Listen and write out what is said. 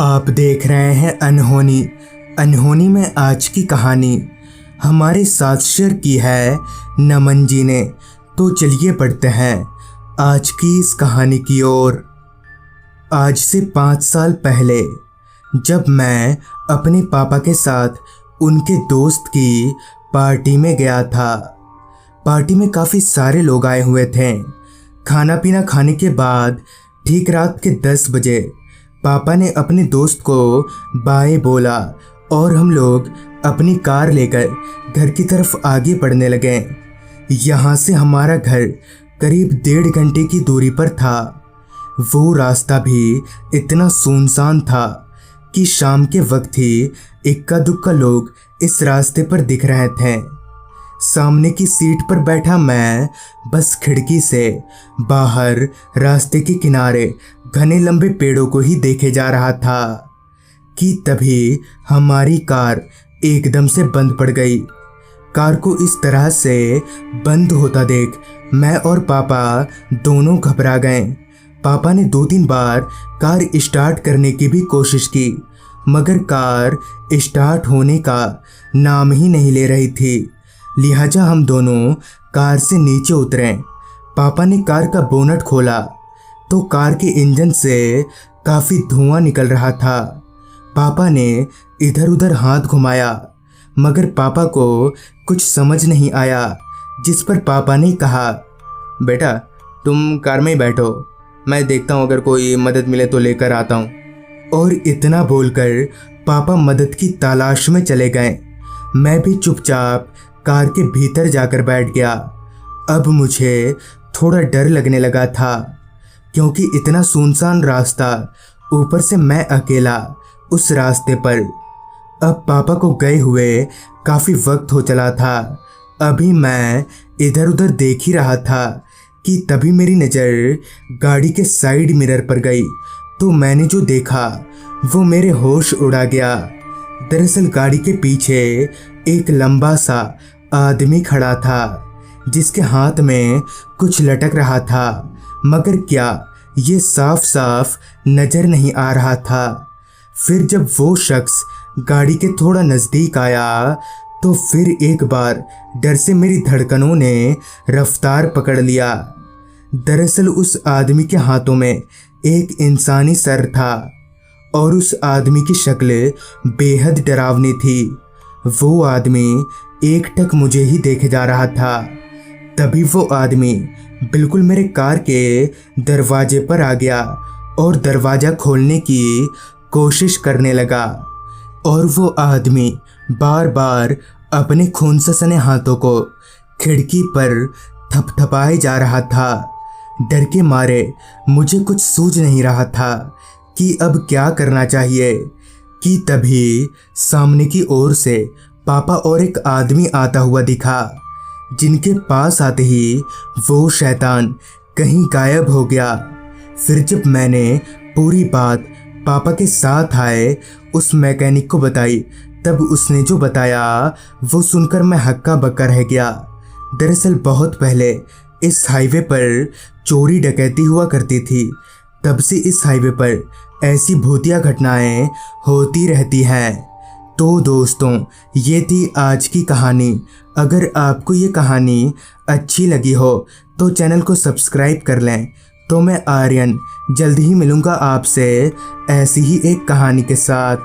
आप देख रहे हैं अनहोनी। अनहोनी में आज की कहानी हमारे साथ शेयर की है नमन जी ने। तो चलिए पढ़ते हैं आज की इस कहानी की ओर। आज से 5 साल पहले जब मैं अपने पापा के साथ उनके दोस्त की पार्टी में गया था। पार्टी में काफ़ी सारे लोग आए हुए थे। खाना पीना खाने के बाद ठीक रात के 10 बजे पापा ने अपने दोस्त को बाय बोला और हम लोग अपनी कार लेकर घर की तरफ आगे बढ़ने लगे। यहाँ से हमारा घर करीब 1.5 घंटे की दूरी पर था। वो रास्ता भी इतना सुनसान था कि शाम के वक्त ही इक्का दुक्का लोग इस रास्ते पर दिख रहे थे। सामने की सीट पर बैठा मैं बस खिड़की से बाहर रास्ते के किनारे घने लंबे पेड़ों को ही देखे जा रहा था कि तभी हमारी कार एकदम से बंद पड़ गई। कार को इस तरह से बंद होता देख मैं और पापा दोनों घबरा गए। पापा ने 2-3 बार कार स्टार्ट करने की भी कोशिश की, मगर कार स्टार्ट होने का नाम ही नहीं ले रही थी। लिहाजा हम दोनों कार से नीचे उतरे। पापा ने कार का बोनट खोला तो कार के इंजन से काफ़ी धुआं निकल रहा था। पापा ने इधर उधर हाथ घुमाया, मगर पापा को कुछ समझ नहीं आया, जिस पर पापा ने कहा, बेटा तुम कार में ही बैठो, मैं देखता हूँ अगर कोई मदद मिले तो लेकर आता हूँ। और इतना बोलकर पापा मदद की तलाश में चले गए। मैं भी चुपचाप कार के भीतर जाकर बैठ गया। अब मुझे थोड़ा डर लगने लगा था, क्योंकि इतना सुनसान रास्ता, ऊपर से मैं अकेला उस रास्ते पर। अब पापा को गए हुए काफ़ी वक्त हो चला था। अभी मैं इधर उधर देख ही रहा था कि तभी मेरी नज़र गाड़ी के साइड मिरर पर गई तो मैंने जो देखा वो मेरे होश उड़ा गया। दरअसल गाड़ी के पीछे एक लंबा सा आदमी खड़ा था, जिसके हाथ में कुछ लटक रहा था, मगर क्या ये साफ साफ नज़र नहीं आ रहा था। फिर जब वो शख्स गाड़ी के थोड़ा नज़दीक आया तो फिर एक बार डर से मेरी धड़कनों ने रफ्तार पकड़ लिया। दरअसल उस आदमी के हाथों में एक इंसानी सर था और उस आदमी की शक्ल बेहद डरावनी थी। वो आदमी एकटक मुझे ही देखे जा रहा था। तभी वो आदमी बिल्कुल मेरे कार के दरवाजे पर आ गया और दरवाज़ा खोलने की कोशिश करने लगा। और वो आदमी बार बार अपने खून से सने हाथों को खिड़की पर थपथपाए जा रहा था। डर के मारे मुझे कुछ सूझ नहीं रहा था कि अब क्या करना चाहिए कि तभी सामने की ओर से पापा और एक आदमी आता हुआ दिखा, जिनके पास आते ही वो शैतान कहीं गायब हो गया। फिर जब मैंने पूरी बात पापा के साथ आए उस मैकेनिक को बताई, तब उसने जो बताया वो सुनकर मैं हक्का बक्का रह गया। दरअसल बहुत पहले इस हाईवे पर चोरी डकैती हुआ करती थी, तब से इस हाईवे पर ऐसी भूतिया घटनाएं होती रहती हैं। तो दोस्तों, ये थी आज की कहानी। अगर आपको ये कहानी अच्छी लगी हो तो चैनल को सब्सक्राइब कर लें। तो मैं आर्यन जल्द ही मिलूँगा आपसे ऐसी ही एक कहानी के साथ।